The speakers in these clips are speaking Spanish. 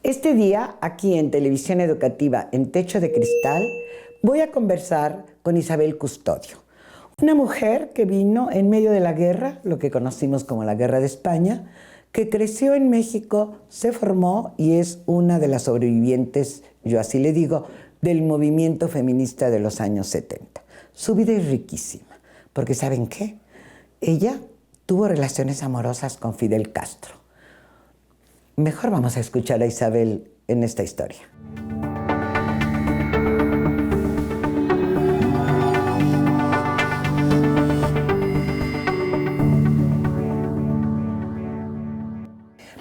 Este día, aquí en Televisión Educativa en Techo de Cristal, voy a conversar con Isabel Custodio, una mujer que vino en medio de la guerra, lo que conocimos como la Guerra de España, que creció en México, se formó y es una de las sobrevivientes, yo así le digo, del movimiento feminista de los años 70. Su vida es riquísima, porque ¿saben qué? Ella tuvo relaciones amorosas con Fidel Castro. Mejor vamos a escuchar a Isabel en esta historia.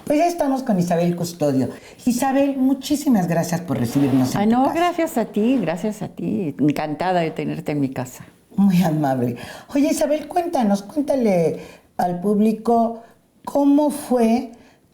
Pues ya estamos con Isabel Custodio. Isabel, muchísimas gracias por recibirnos en tu casa. Gracias a ti. Encantada de tenerte en mi casa. Muy amable. Oye, Isabel, cuéntale al público cómo fue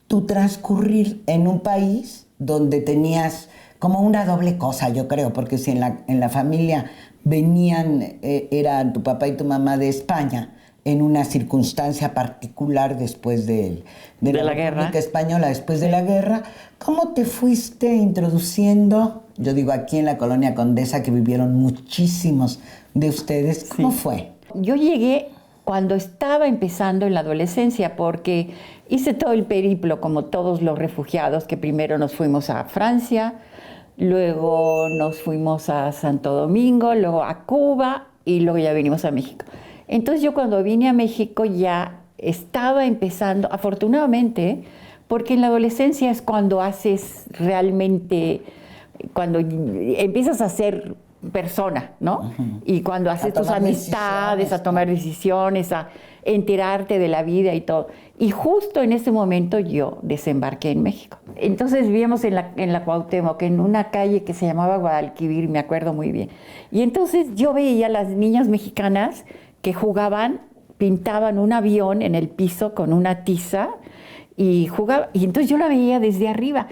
tu transcurrir en un país donde tenías como una doble cosa, yo creo, porque si en la familia venían, eran tu papá y tu mamá de España, en una circunstancia particular después de la República Española, después de la guerra, ¿cómo te fuiste introduciendo? Yo digo aquí en la Colonia Condesa, que vivieron muchísimos de ustedes. ¿Cómo fue? Yo llegué cuando estaba empezando en la adolescencia, porque hice todo el periplo, como todos los refugiados, que primero nos fuimos a Francia, luego nos fuimos a Santo Domingo, luego a Cuba y luego ya vinimos a México. Entonces yo cuando vine a México ya estaba empezando, afortunadamente, porque en la adolescencia es cuando haces realmente, cuando empiezas a ser persona, ¿no? Uh-huh. Y cuando haces tus amistades, a tomar decisiones, a enterarte de la vida y todo. Y justo en ese momento yo desembarqué en México. Entonces vivíamos en la Cuauhtémoc, en una calle que se llamaba Guadalquivir, me acuerdo muy bien. Y entonces yo veía a las niñas mexicanas que jugaban, pintaban un avión en el piso con una tiza y jugaban. Y entonces yo la veía desde arriba.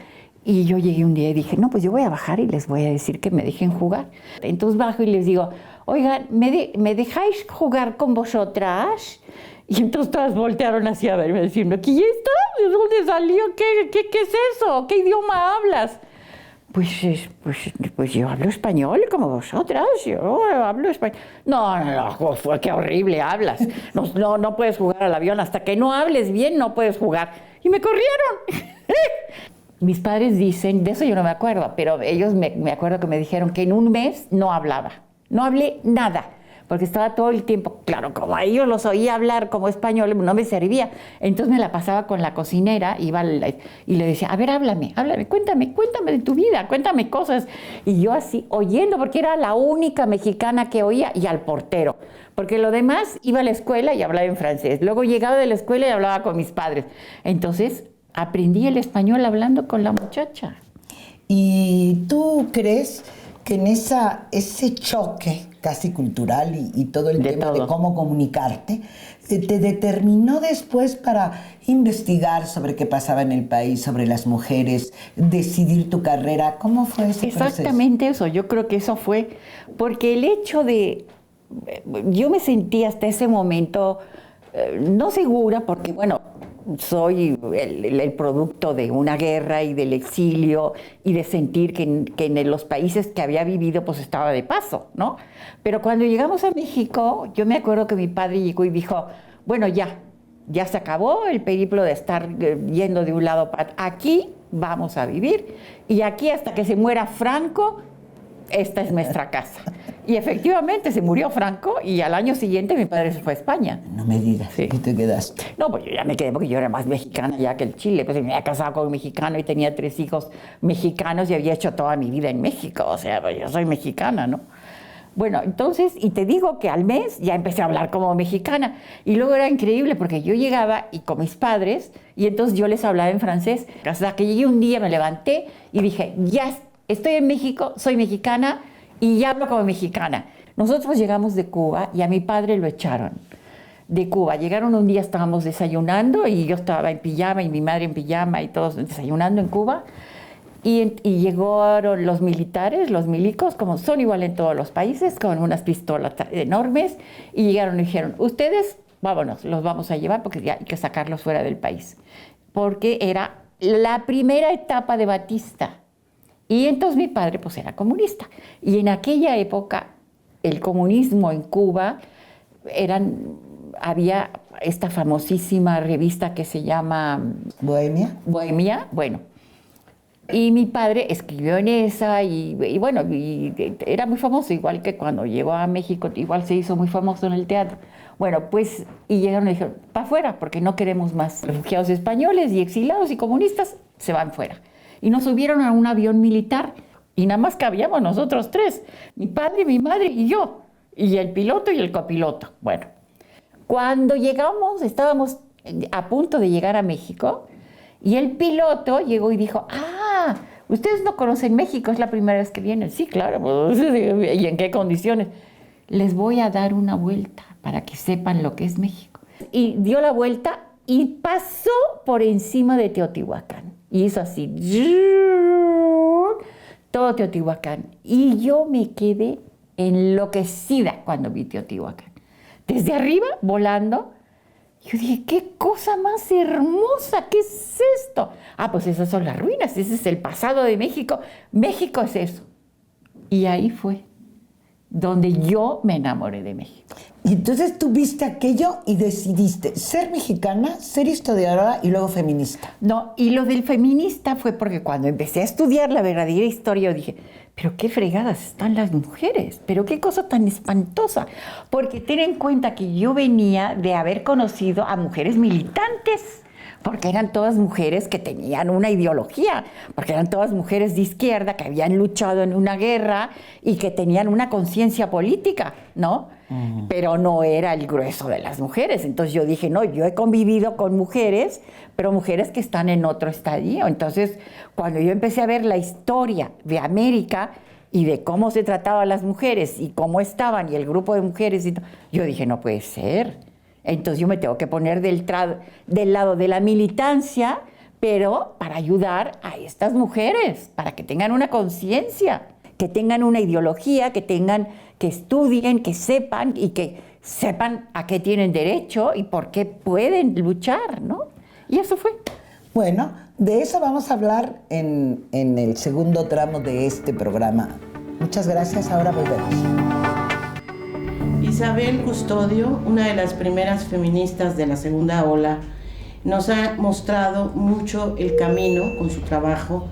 Y yo llegué un día y dije, no, pues yo voy a bajar y les voy a decir que me dejen jugar. Entonces bajo y les digo, oigan, ¿me dejáis jugar con vosotras? Y entonces todas voltearon hacia verme diciendo, ¿qué esto? ¿De dónde salió? ¿Qué es eso? ¿Qué idioma hablas? Pues yo hablo español como vosotras, yo hablo español. No, qué horrible hablas. No puedes jugar al avión, hasta que no hables bien no puedes jugar. Y me corrieron. Mis padres dicen, de eso yo no me acuerdo, pero ellos me acuerdo que me dijeron que en un mes no hablaba. No hablé nada, porque estaba todo el tiempo, claro, como a ellos los oía hablar como español, no me servía. Entonces me la pasaba con la cocinera, y le decía, a ver, háblame, cuéntame de tu vida, cuéntame cosas. Y yo así, oyendo, porque era la única mexicana que oía, y al portero. Porque lo demás, iba a la escuela y hablaba en francés. Luego llegaba de la escuela y hablaba con mis padres. Entonces aprendí el español hablando con la muchacha. ¿Y tú crees que en ese choque casi cultural y todo el tema de cómo comunicarte, te determinó después para investigar sobre qué pasaba en el país, sobre las mujeres, decidir tu carrera? ¿Cómo fue ese proceso? Exactamente eso, yo creo que eso fue, porque el hecho de, yo me sentí hasta ese momento no segura, porque bueno, soy el producto de una guerra y del exilio y de sentir que en los países que había vivido pues estaba de paso, ¿no? Pero cuando llegamos a México, yo me acuerdo que mi padre llegó y dijo, bueno, ya se acabó el periplo de estar yendo de un lado para otro. Aquí vamos a vivir y aquí hasta que se muera Franco, esta es nuestra casa. Y efectivamente se murió Franco y al año siguiente mi padre se fue a España. No me digas, sí. ¿Y te quedaste? No, pues yo ya me quedé porque yo era más mexicana ya que el Chile. Pues me había casado con un mexicano y tenía 3 hijos mexicanos y había hecho toda mi vida en México. O sea, pues yo soy mexicana, ¿no? Bueno, entonces, y te digo que al mes ya empecé a hablar como mexicana. Y luego era increíble porque yo llegaba y con mis padres y entonces yo les hablaba en francés. Hasta que llegué un día, me levanté y dije, ya estoy en México, soy mexicana y ya hablo como mexicana. Nosotros llegamos de Cuba y a mi padre lo echaron de Cuba. Llegaron un día, estábamos desayunando y yo estaba en pijama y mi madre en pijama y todos desayunando en Cuba. Y llegaron los militares, los milicos, como son igual en todos los países, con unas pistolas enormes, y llegaron y dijeron, ustedes, vámonos, los vamos a llevar porque ya hay que sacarlos fuera del país. Porque era la primera etapa de Batista. Y entonces mi padre pues era comunista. Y en aquella época el comunismo en Cuba había esta famosísima revista que se llama Bohemia, bueno. Y mi padre escribió en esa y bueno, era muy famoso, igual que cuando llegó a México, igual se hizo muy famoso en el teatro. Bueno, pues, y llegaron y dijeron, para afuera, porque no queremos más refugiados españoles y exilados y comunistas, se van fuera. Y nos subieron a un avión militar y nada más cabíamos nosotros tres, mi padre, mi madre y yo, y el piloto y el copiloto. Bueno, cuando llegamos, estábamos a punto de llegar a México y el piloto llegó y dijo, ustedes no conocen México, es la primera vez que vienen. Sí, claro, pues, ¿y en qué condiciones? Les voy a dar una vuelta para que sepan lo que es México. Y dio la vuelta y pasó por encima de Teotihuacán. Y hizo así, todo Teotihuacán. Y yo me quedé enloquecida cuando vi Teotihuacán. Desde arriba, volando, yo dije, qué cosa más hermosa, ¿qué es esto? Pues esas son las ruinas, ese es el pasado de México. México es eso. Y ahí fue donde yo me enamoré de México. Y entonces tú viste aquello y decidiste ser mexicana, ser historiadora y luego feminista. No, y lo del feminista fue porque cuando empecé a estudiar la verdadera historia, yo dije, pero qué fregadas están las mujeres, pero qué cosa tan espantosa. Porque ten en cuenta que yo venía de haber conocido a mujeres militantes, porque eran todas mujeres que tenían una ideología, porque eran todas mujeres de izquierda que habían luchado en una guerra y que tenían una conciencia política, ¿no? Pero no era el grueso de las mujeres. Entonces yo dije, no, yo he convivido con mujeres, pero mujeres que están en otro estadio. Entonces, cuando yo empecé a ver la historia de América y de cómo se trataba a las mujeres y cómo estaban y el grupo de mujeres, yo dije, no puede ser. Entonces yo me tengo que poner del lado de la militancia, pero para ayudar a estas mujeres, para que tengan una conciencia, que tengan una ideología, que estudien, que sepan y que sepan a qué tienen derecho y por qué pueden luchar, ¿no? Y eso fue. Bueno, de eso vamos a hablar en el segundo tramo de este programa. Muchas gracias, ahora volvemos. Isabel Custodio, una de las primeras feministas de la segunda ola, nos ha mostrado mucho el camino con su trabajo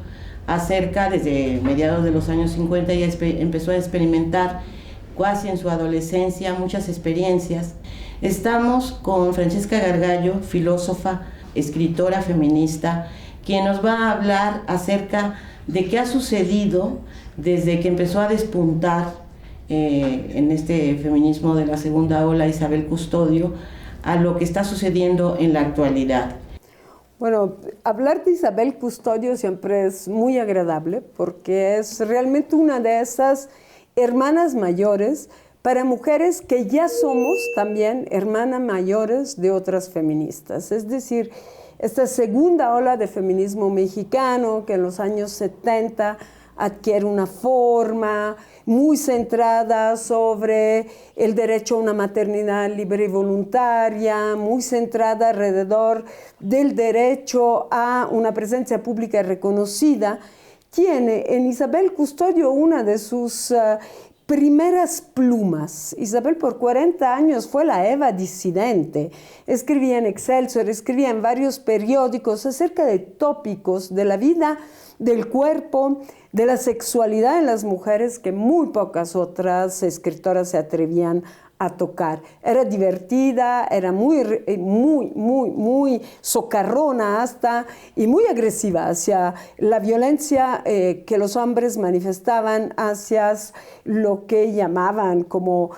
acerca, desde mediados de los años 50, ella empezó a experimentar casi en su adolescencia muchas experiencias. Estamos con Francesca Gargallo, filósofa, escritora feminista, quien nos va a hablar acerca de qué ha sucedido desde que empezó a despuntar en este feminismo de la segunda ola Isabel Custodio a lo que está sucediendo en la actualidad. Bueno, hablar de Isabel Custodio siempre es muy agradable porque es realmente una de esas hermanas mayores para mujeres que ya somos también hermanas mayores de otras feministas. Es decir, esta segunda ola de feminismo mexicano que en los años 70 adquiere una forma muy centrada sobre el derecho a una maternidad libre y voluntaria, muy centrada alrededor del derecho a una presencia pública reconocida, tiene en Isabel Custodio una de sus primeras plumas. Isabel por 40 años fue la Eva disidente. Escribía en Excelsior, escribía en varios periódicos acerca de tópicos de la vida, del cuerpo, de la sexualidad en las mujeres que muy pocas otras escritoras se atrevían a tocar. Era divertida, era muy socarrona hasta y muy agresiva hacia la violencia que los hombres manifestaban hacia lo que llamaban como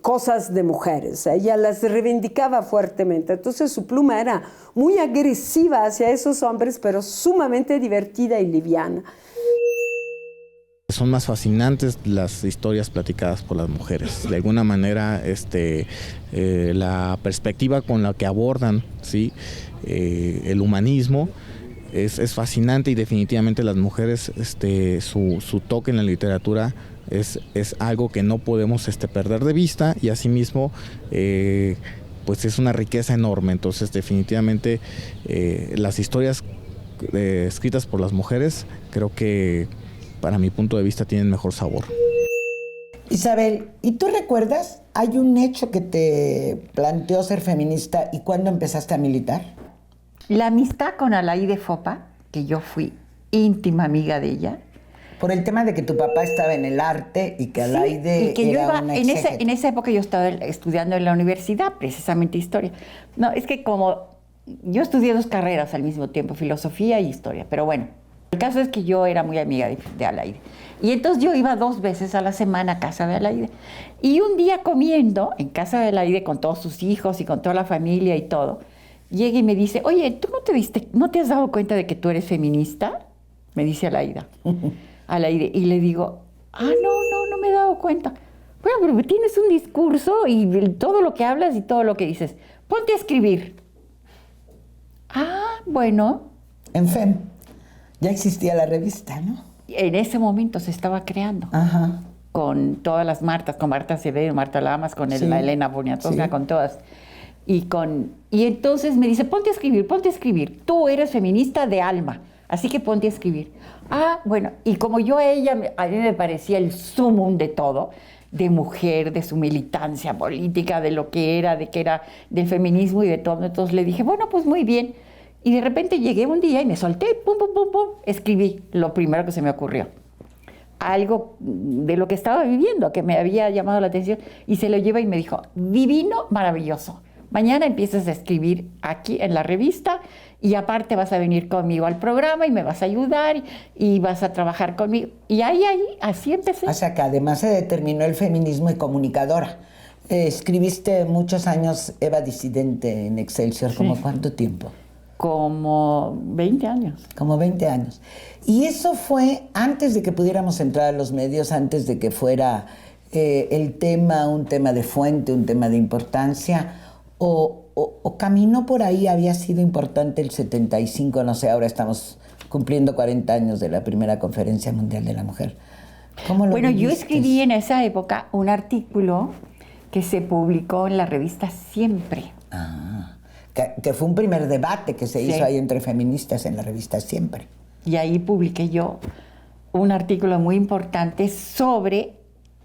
cosas de mujeres. Ella las reivindicaba fuertemente. Entonces su pluma era muy agresiva hacia esos hombres, pero sumamente divertida y liviana. Son más fascinantes las historias platicadas por las mujeres. De alguna manera, la perspectiva con la que abordan, ¿sí? El humanismo es fascinante y definitivamente las mujeres, su toque en la literatura es algo que no podemos perder de vista y asimismo pues es una riqueza enorme. Entonces definitivamente las historias escritas por las mujeres, creo que para mi punto de vista tienen mejor sabor. Isabel, ¿y tú recuerdas? ¿Hay un hecho que te planteó ser feminista y cuándo empezaste a militar? La amistad con Alaide Fopa, que yo fui íntima amiga de ella. Por el tema de que tu papá estaba en el arte y que Alaide y que yo era iba, una en esa época yo estaba estudiando en la universidad, precisamente historia. No, es que como yo estudié 2 carreras al mismo tiempo, filosofía y historia, pero bueno, el caso es que yo era muy amiga de Alaide. Y entonces yo iba 2 veces a la semana a casa de Alaide. Y un día comiendo en casa de Alaide con todos sus hijos y con toda la familia y todo, llega y me dice, oye, ¿tú no te has dado cuenta de que tú eres feminista? Me dice Alaide. Y le digo, no me he dado cuenta. Bueno, pero tienes un discurso y todo lo que hablas y todo lo que dices. Ponte a escribir. Bueno. En FEM. Ya existía la revista, ¿no? En ese momento se estaba creando. Ajá. Con todas las Martas, con Marta Acevedo, Marta Lamas, con Sí. la Elena Poniatowska, Sí. con todas. Y entonces me dice, ponte a escribir. Tú eres feminista de alma, así que ponte a escribir. Bueno, y como yo a mí me parecía el sumum de todo, de mujer, de su militancia política, de lo que era, del feminismo y de todo. Entonces le dije, bueno, pues muy bien. Y de repente llegué un día y me solté, pum, pum, pum, pum, escribí lo primero que se me ocurrió. Algo de lo que estaba viviendo, que me había llamado la atención, y se lo lleva y me dijo, divino, maravilloso. Mañana empiezas a escribir aquí en la revista y aparte vas a venir conmigo al programa y me vas a ayudar y vas a trabajar conmigo. Y así empecé. O sea que además se determinó el feminismo y comunicadora. Escribiste muchos años Eva Disidente en Excelsior, ¿como cuánto tiempo? Como 20 años. Como 20 años. Y eso fue antes de que pudiéramos entrar a los medios, antes de que fuera el tema, un tema de fuente, un tema de importancia, o caminó por ahí, había sido importante el 75, no sé, ahora estamos cumpliendo 40 años de la primera Conferencia Mundial de la Mujer. ¿Cómo lo Bueno, yo viviste? escribí en esa época un artículo que se publicó en la revista Siempre. Que fue un primer debate que se Sí. hizo ahí entre feministas en la revista Siempre. Y ahí publiqué yo un artículo muy importante sobre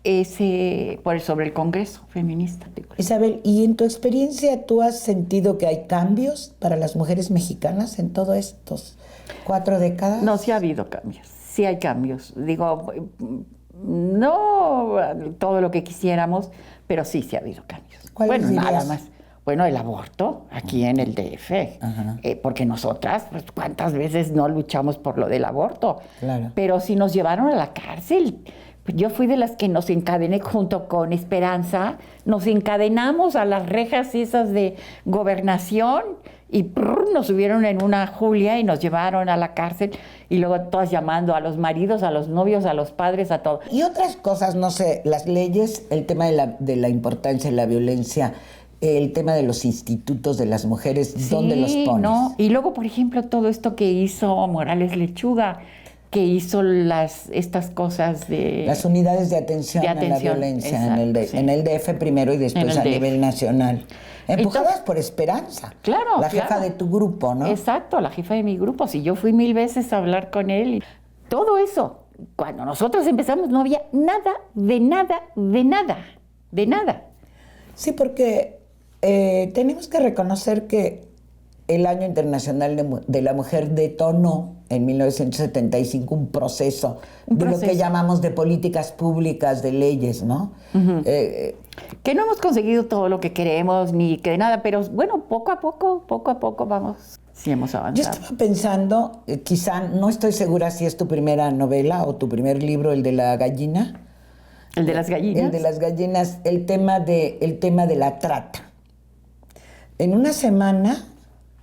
el Congreso Feminista. Isabel, ¿y en tu experiencia tú has sentido que hay cambios para las mujeres mexicanas en todos estos 4 décadas? No, sí ha habido cambios, sí hay cambios. Digo, no todo lo que quisiéramos, pero sí ha habido cambios. ¿Cuáles Bueno, nada dirías? más. Bueno, el aborto aquí en el DF, Ajá. porque nosotras, pues, ¿cuántas veces no luchamos por lo del aborto? Claro. Pero si nos llevaron a la cárcel, pues yo fui de las que nos encadené junto con Esperanza, nos encadenamos a las rejas esas de gobernación y nos subieron en una Julia y nos llevaron a la cárcel y luego todas llamando a los maridos, a los novios, a los padres, a todos. Y otras cosas, no sé, las leyes, el tema de la importancia de la violencia, el tema de los institutos de las mujeres, ¿dónde los pones? No. Y luego, por ejemplo, todo esto que hizo Morales Lechuga, que hizo estas cosas de... Las unidades de atención a la violencia exacto, en el DF primero y después En el a DF. nivel nacional. Empujadas Entonces, por Esperanza. Claro, La jefa claro. de tu grupo, ¿no? Exacto, la jefa de mi grupo. Si yo fui 1000 veces a hablar con él. Y todo eso, cuando nosotros empezamos no había nada, de nada, de nada, de nada. Sí, porque tenemos que reconocer que el Año Internacional de la Mujer detonó en 1975 un proceso de lo que llamamos de políticas públicas, de leyes, ¿no? Que no hemos conseguido todo lo que queremos ni que nada, pero bueno, poco a poco vamos. Sí hemos Yo avanzado. estaba pensando, quizá, no estoy segura si es tu primera novela o tu primer libro, el de la gallina. ¿El de las gallinas? El de las gallinas, el tema de la trata. En una semana,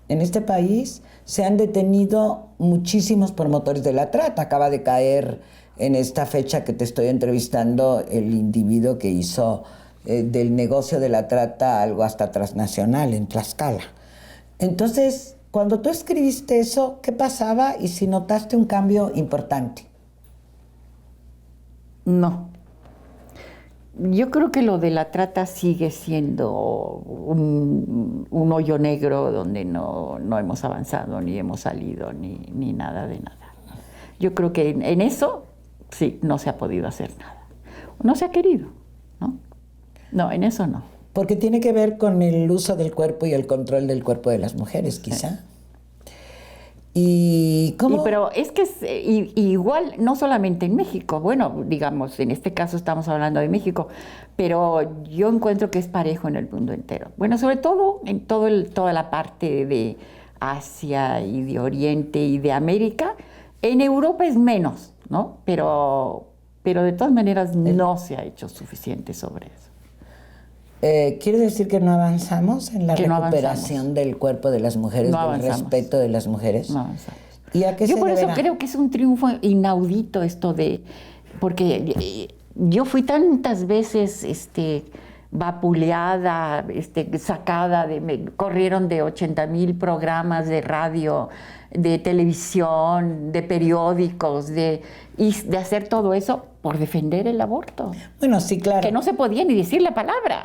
en este país, se han detenido muchísimos promotores de la trata. Acaba de caer en esta fecha que te estoy entrevistando el individuo que hizo del negocio de la trata algo hasta transnacional en Tlaxcala. Entonces, cuando tú escribiste eso, ¿qué pasaba y si notaste un cambio importante? No. Yo creo que lo de la trata sigue siendo un hoyo negro donde no hemos avanzado, ni hemos salido, ni nada de nada. Yo creo que en eso, sí, no se ha podido hacer nada. No se ha querido, ¿no? No, en eso no. Porque tiene que ver con el uso del cuerpo y el control del cuerpo de las mujeres, quizá. ¿Y cómo? Pero es que es igual, no solamente en México, bueno, digamos, en este caso estamos hablando de México, pero yo encuentro que es parejo en el mundo entero. Bueno, sobre todo en toda la parte de Asia y de Oriente y de América. En Europa es menos, ¿no? Pero de todas maneras no se ha hecho suficiente sobre eso. ¿Quiere decir que no avanzamos en la Que no recuperación avanzamos. del cuerpo de las mujeres, No del avanzamos. respeto de las mujeres? No avanzamos. ¿Y a qué Yo se por eso deberá? creo que es un triunfo inaudito esto porque yo fui tantas veces vapuleada, sacada, me corrieron de 80,000 programas de radio, de televisión, de periódicos, y de hacer todo eso por defender el aborto. Bueno, sí, claro. Que no se podía ni decir la palabra,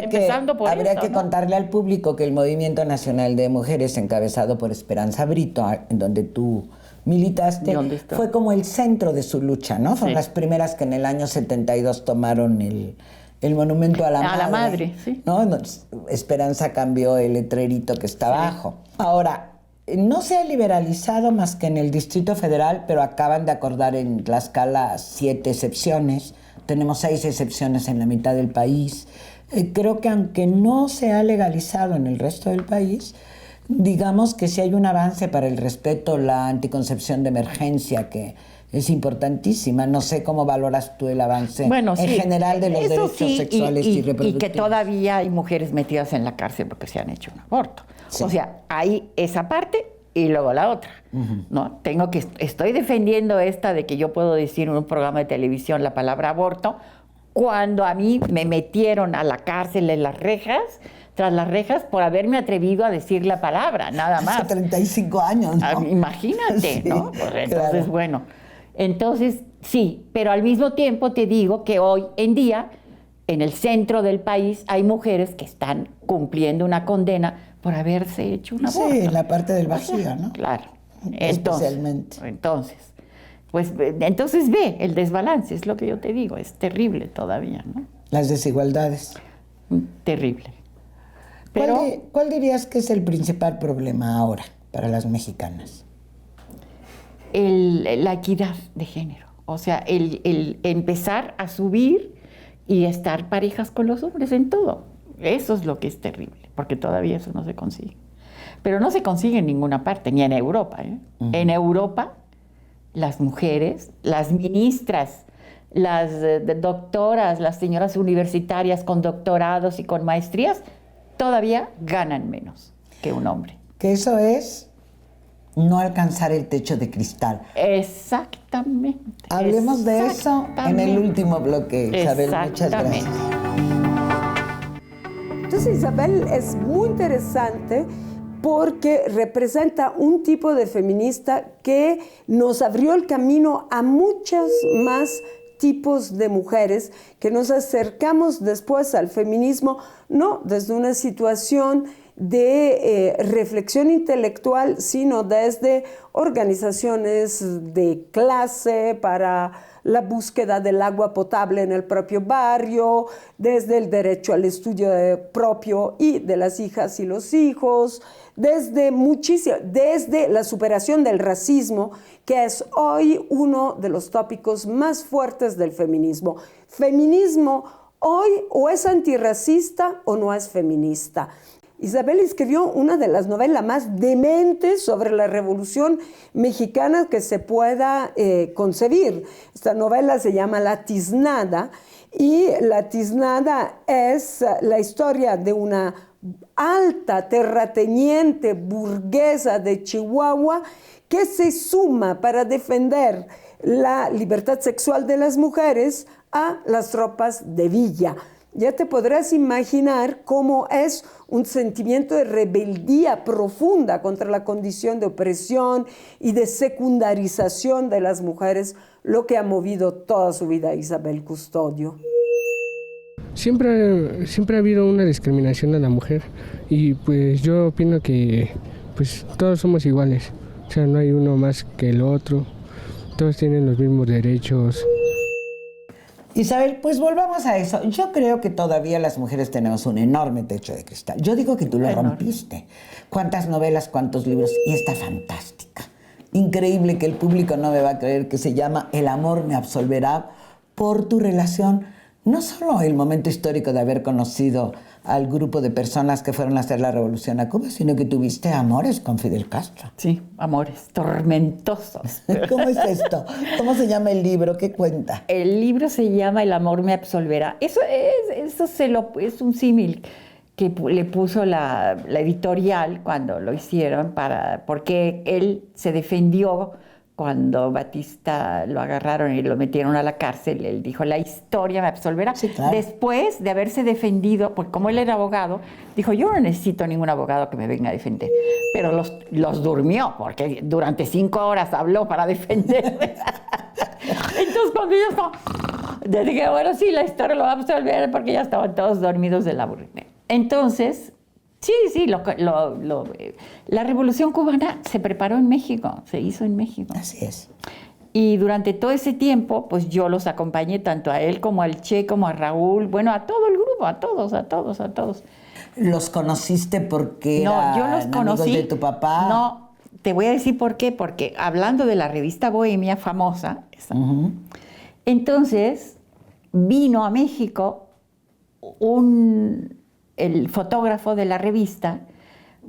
empezando por habría eso, que ¿no? contarle al público que el Movimiento Nacional de Mujeres, encabezado por Esperanza Brito, en donde tú militaste, ¿Dónde está? fue como el centro de su lucha, ¿no? Fueron Sí. las primeras que en el año 72 tomaron el monumento a la madre. A la madre, sí. ¿No? Entonces, Esperanza cambió el letrerito que está abajo. Ahora, no se ha liberalizado más que en el Distrito Federal, pero acaban de acordar en Tlaxcala 7 excepciones. Tenemos 6 excepciones en la mitad del país. Creo que aunque no se ha legalizado en el resto del país, digamos que sí hay un avance para el respeto, la anticoncepción de emergencia, que es importantísima. No sé cómo valoras tú el avance Bueno, en sí, general de los eso derechos sí, sexuales y reproductivos. Y que todavía hay mujeres metidas en la cárcel porque se han hecho un aborto. Sí. O sea, hay esa parte y luego la otra. ¿No? Estoy defendiendo esta de que yo puedo decir en un programa de televisión la palabra aborto cuando a mí me metieron a la cárcel tras las rejas por haberme atrevido a decir la palabra, nada más. Hace 35 años, ¿no? Imagínate, Sí, ¿no? Pues entonces, claro. bueno, entonces sí, pero al mismo tiempo te digo que hoy en día, en el centro del país, hay mujeres que están cumpliendo una condena por haberse hecho un aborto. Sí, en la parte del O sea, Bajío, ¿no? Claro. Especialmente. Entonces ve el desbalance, es lo que yo te digo, es terrible todavía, ¿no? Las desigualdades. Terrible. Pero ¿Cuál dirías que es el principal problema ahora para las mexicanas? la equidad de género, o sea, el empezar a subir y estar parejas con los hombres en todo. Eso es lo que es terrible, porque todavía eso no se consigue. Pero no se consigue en ninguna parte, ni en Europa, ¿eh? En Europa, las mujeres, las ministras, las doctoras, las señoras universitarias con doctorados y con maestrías, todavía ganan menos que un hombre. Que eso es no alcanzar el techo de cristal. Exactamente. Hablemos de eso en el último bloque, Isabel. Muchas gracias. Entonces, Isabel, es muy interesante porque representa un tipo de feminista que nos abrió el camino a muchas más tipos de mujeres que nos acercamos después al feminismo, no desde una situación de reflexión intelectual, sino desde organizaciones de clase para la búsqueda del agua potable en el propio barrio, desde el derecho al estudio propio y de las hijas y los hijos, desde la superación del racismo, que es hoy uno de los tópicos más fuertes del feminismo. Feminismo hoy o es antirracista o no es feminista. Isabel escribió una de las novelas más dementes sobre la Revolución Mexicana que se pueda concebir. Esta novela se llama La Tiznada, y La Tiznada es la historia de una alta terrateniente burguesa de Chihuahua que se suma para defender la libertad sexual de las mujeres a las tropas de Villa. Ya te podrás imaginar cómo es un sentimiento de rebeldía profunda contra la condición de opresión y de secundarización de las mujeres, lo que ha movido toda su vida a Isabel Custodio. siempre ha habido una discriminación a la mujer y pues yo opino que pues todos somos iguales, o sea, no hay uno más que el otro, todos tienen los mismos derechos. Isabel, pues volvamos a eso. Yo creo que todavía las mujeres tenemos un enorme techo de cristal. Yo digo que tú lo rompiste. Cuántas novelas, cuántos libros, y está fantástica. Increíble que el público no me va a creer que se llama El amor me absolverá por tu relación, no solo el momento histórico de haber conocido al grupo de personas que fueron a hacer la revolución a Cuba, sino que tuviste amores con Fidel Castro. Sí, amores tormentosos. ¿Cómo es esto? ¿Cómo se llama el libro? ¿Qué cuenta? El libro se llama El amor me absolverá. Eso es un símil que le puso la editorial cuando lo hicieron, porque él se defendió cuando Batista lo agarraron y lo metieron a la cárcel. Él dijo, la historia me absolverá. Sí, claro. Después de haberse defendido, porque como él era abogado, dijo, yo no necesito ningún abogado que me venga a defender. Pero los durmió, porque durante 5 horas habló para defenderme. Entonces cuando yo dije, bueno, sí, la historia lo va a absolver, porque ya estaban todos dormidos del aburrimiento. Entonces, sí, la Revolución Cubana se preparó en México, se hizo en México. Así es. Y durante todo ese tiempo, pues yo los acompañé tanto a él como al Che, como a Raúl, bueno, a todo el grupo, a todos. ¿Los conociste porque No, yo los conocí. amigos de tu papá? No, te voy a decir por qué, porque hablando de la revista Bohemia famosa, entonces vino a México el fotógrafo de la revista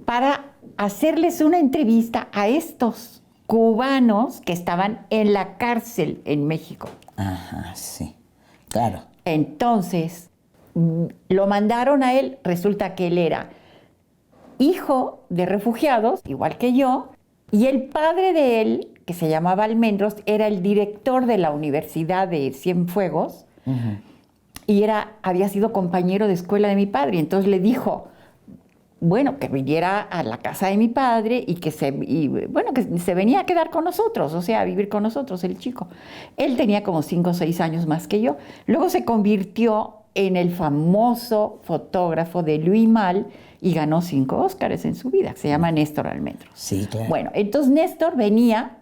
para hacerles una entrevista a estos cubanos que estaban en la cárcel en México. Ajá, sí, claro. Entonces, lo mandaron a él, resulta que él era hijo de refugiados, igual que yo, y el padre de él, que se llamaba Almendros, era el director de la Universidad de Cienfuegos, y había sido compañero de escuela de mi padre. Y entonces le dijo, bueno, que viniera a la casa de mi padre que se venía a quedar con nosotros, o sea, a vivir con nosotros, el chico. Él tenía como 5 o 6 años más que yo. Luego se convirtió en el famoso fotógrafo de Louis Malle y ganó 5 Óscares en su vida. Se llama Néstor Almendros. Sí, claro. Bueno, entonces Néstor venía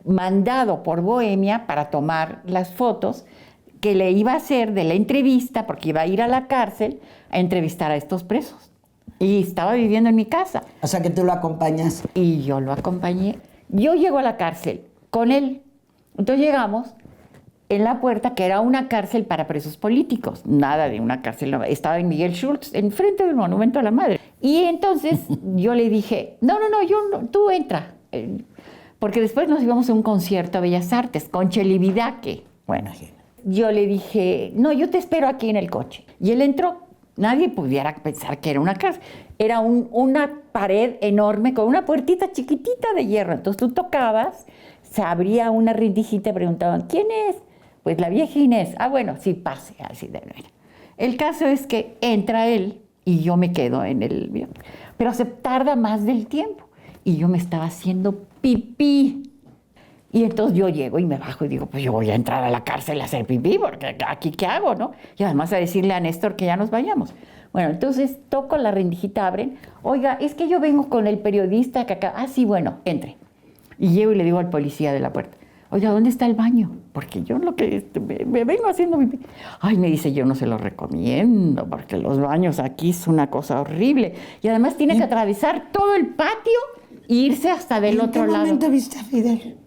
mandado por Bohemia para tomar las fotos que le iba a hacer de la entrevista, porque iba a ir a la cárcel a entrevistar a estos presos. Y estaba viviendo en mi casa. O sea que tú lo acompañas. Y yo lo acompañé. Yo llego a la cárcel con él. Entonces llegamos en la puerta, que era una cárcel para presos políticos. Nada de una cárcel. Estaba en Miguel Schultz, enfrente del Monumento a la Madre. Y entonces yo le dije, no, tú entra. Porque después nos íbamos a un concierto a Bellas Artes con Chelividaque. Bueno, yo le dije, no, yo te espero aquí en el coche. Y él entró. Nadie pudiera pensar que era una cárcel. Era una pared enorme con una puertita chiquitita de hierro. Entonces tú tocabas, se abría una rendijita y preguntaban, ¿quién es? Pues la vieja Inés. Ah, bueno, sí, pase. Así de verdad. El caso es que entra él y yo me quedo en el... Pero se tarda más del tiempo. Y yo me estaba haciendo pipí. Y entonces yo llego y me bajo y digo, pues yo voy a entrar a la cárcel a hacer pipí, porque aquí ¿qué hago, no? Y además a decirle a Néstor que ya nos vayamos. Bueno, entonces toco la rendijita, abren. Oiga, es que yo vengo con el periodista que acá... Ah, sí, bueno, entre. Y llego y le digo al policía de la puerta, oiga, ¿dónde está el baño? Porque yo me vengo haciendo pipí. Ay, me dice, yo no se lo recomiendo, porque los baños aquí es una cosa horrible. Y además tiene que atravesar todo el patio e irse hasta del otro lado. ¿En qué momento viste a Fidel?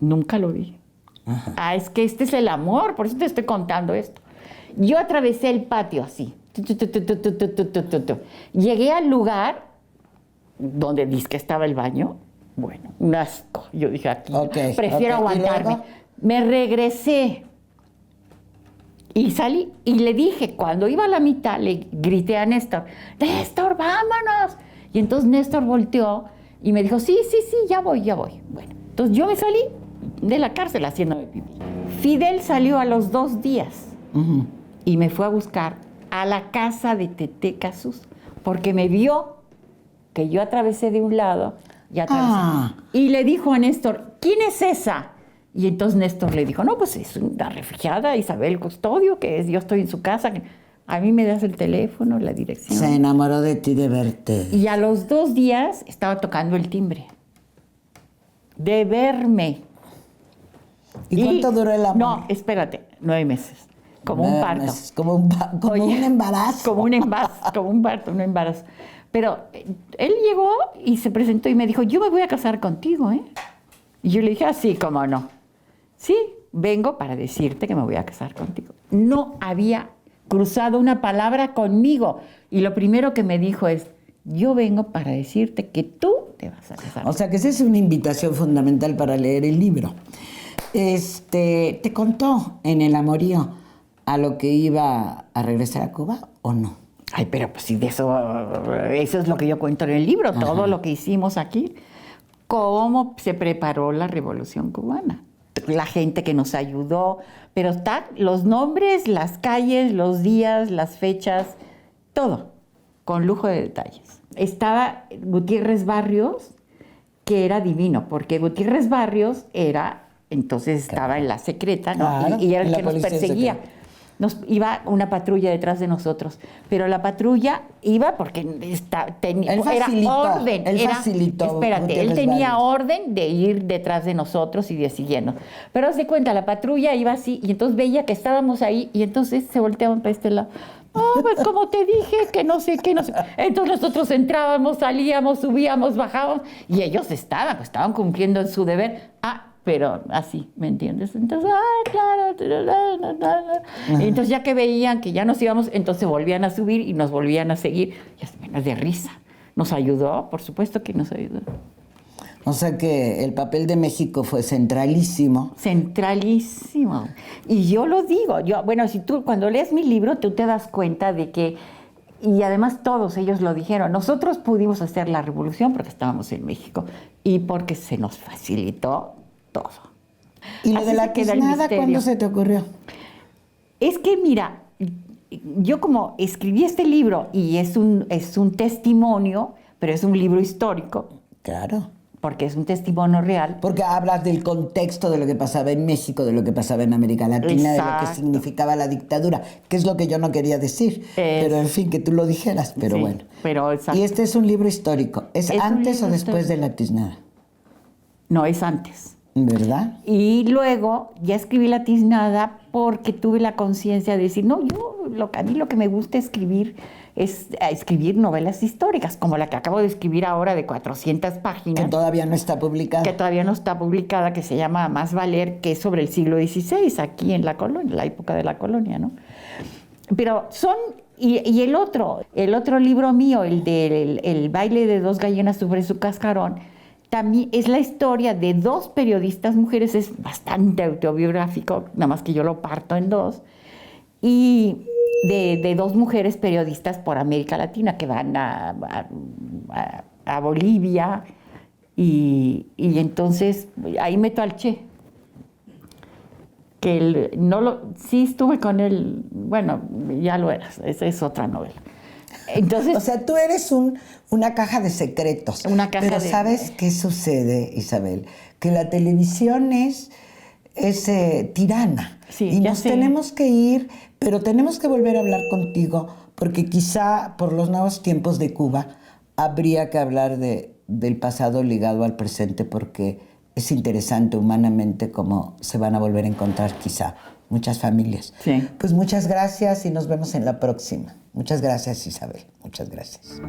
Nunca lo vi. Ajá. Es que este es el amor, por eso te estoy contando esto. Yo atravesé el patio así. Llegué al lugar donde dice que estaba el baño. Bueno, un asco. Yo dije, aquí prefiero aguantarme. Me regresé y salí y le dije, cuando iba a la mitad, le grité a Néstor, Néstor, vámonos. Y entonces Néstor volteó y me dijo, sí, ya voy. Bueno, entonces yo me salí de la cárcel haciéndome pipí. Fidel salió a los 2 días y me fue a buscar a la casa de Tete Casús porque me vio que yo atravesé de un lado y atravesé. Y le dijo a Néstor, ¿quién es esa? Y entonces Néstor le dijo, no, pues es una refugiada, Isabel Custodio, que es, yo estoy en su casa, a mí me das el teléfono, la dirección. Se enamoró de ti de verte. Y a los 2 días estaba tocando el timbre. De verme. ¿Y cuánto duró el amor? No, espérate, 9 meses. Como un parto. Como un embarazo. Como un embarazo, como un parto, un embarazo. Pero él llegó y se presentó y me dijo, yo me voy a casar contigo, ¿eh? Y yo le dije, sí, cómo no. Sí, vengo para decirte que me voy a casar contigo. No había cruzado una palabra conmigo. Y lo primero que me dijo es, yo vengo para decirte que tú te vas a casar. O sea, que esa es una invitación fundamental para leer el libro. ¿Te contó en el amorío a lo que iba a regresar a Cuba o no? Ay, pero pues sí, eso es lo que yo cuento en el libro, Ajá. todo lo que hicimos aquí. Cómo se preparó la Revolución Cubana. La gente que nos ayudó, pero está los nombres, las calles, los días, las fechas, todo, con lujo de detalles. Estaba Gutiérrez Barrios, que era divino, porque Gutiérrez Barrios era, entonces estaba en la secreta, ¿no? Claro, y era el en la que nos policía perseguía. secreta. Nos iba una patrulla detrás de nosotros, pero la patrulla iba porque Él era facilitó, orden. él Era, facilitó espérate, él Gutiérrez tenía Barrios. orden de ir detrás de nosotros y de siguiendo. Pero haz de cuenta, la patrulla iba así y entonces veía que estábamos ahí y entonces se volteaban para este lado. Pues como te dije, que no sé qué, no sé. Entonces nosotros entrábamos, salíamos, subíamos, bajábamos y ellos estaban cumpliendo en su deber. Pero así, ¿me entiendes? Entonces, claro. Y entonces ya que veían que ya nos íbamos, entonces volvían a subir y nos volvían a seguir. Y así, menos de risa. Nos ayudó, por supuesto que nos ayudó. O sea que el papel de México fue centralísimo. Centralísimo. Y yo lo digo, bueno, si tú cuando lees mi libro, tú te das cuenta de que, y además todos ellos lo dijeron, nosotros pudimos hacer la revolución porque estábamos en México y porque se nos facilitó todo. ¿Y lo Así de la se queda el tiznada misterio. cuándo se te ocurrió? Es que mira, yo como escribí este libro y es un testimonio, pero es un libro histórico, Claro. porque es un testimonio real. Porque hablas del contexto de lo que pasaba en México, de lo que pasaba en América Latina, de lo que Exacto. significaba la dictadura, que es lo que yo no quería decir. Pero en fin, que tú lo dijeras, pero Sí, bueno. pero exacto. Y este es un libro histórico. ¿Es Es un antes o libro después de histórico. la tiznada? No, es antes. ¿Verdad? Y luego ya escribí La tiznada porque tuve la conciencia de decir, no, a mí lo que me gusta escribir es escribir novelas históricas, como la que acabo de escribir ahora de 400 páginas. Que todavía no está publicada. Que todavía no está publicada, que se llama Más Valer, que es sobre el siglo XVI, aquí en la colonia, la época de la colonia, ¿no? Pero y el otro libro mío, el baile de 2 gallinas sobre su cascarón, también es la historia de 2 periodistas mujeres, es bastante autobiográfico, nada más que yo lo parto en 2, y de 2 mujeres periodistas por América Latina que van a Bolivia, y entonces ahí meto al Che, que sí estuve con él, bueno, ya lo eras, esa es otra novela. Entonces, O sea, tú eres una caja de secretos. Una caja Pero de- ¿sabes qué sucede, Isabel? Que la televisión es tirana. Sí, y ya nos sé. tenemos que ir, pero tenemos que volver a hablar contigo, porque quizá por los nuevos tiempos de Cuba habría que hablar del pasado ligado al presente, porque es interesante humanamente cómo se van a volver a encontrar quizá muchas familias. Sí. Pues muchas gracias y nos vemos en la próxima. Muchas gracias, Isabel. Muchas gracias.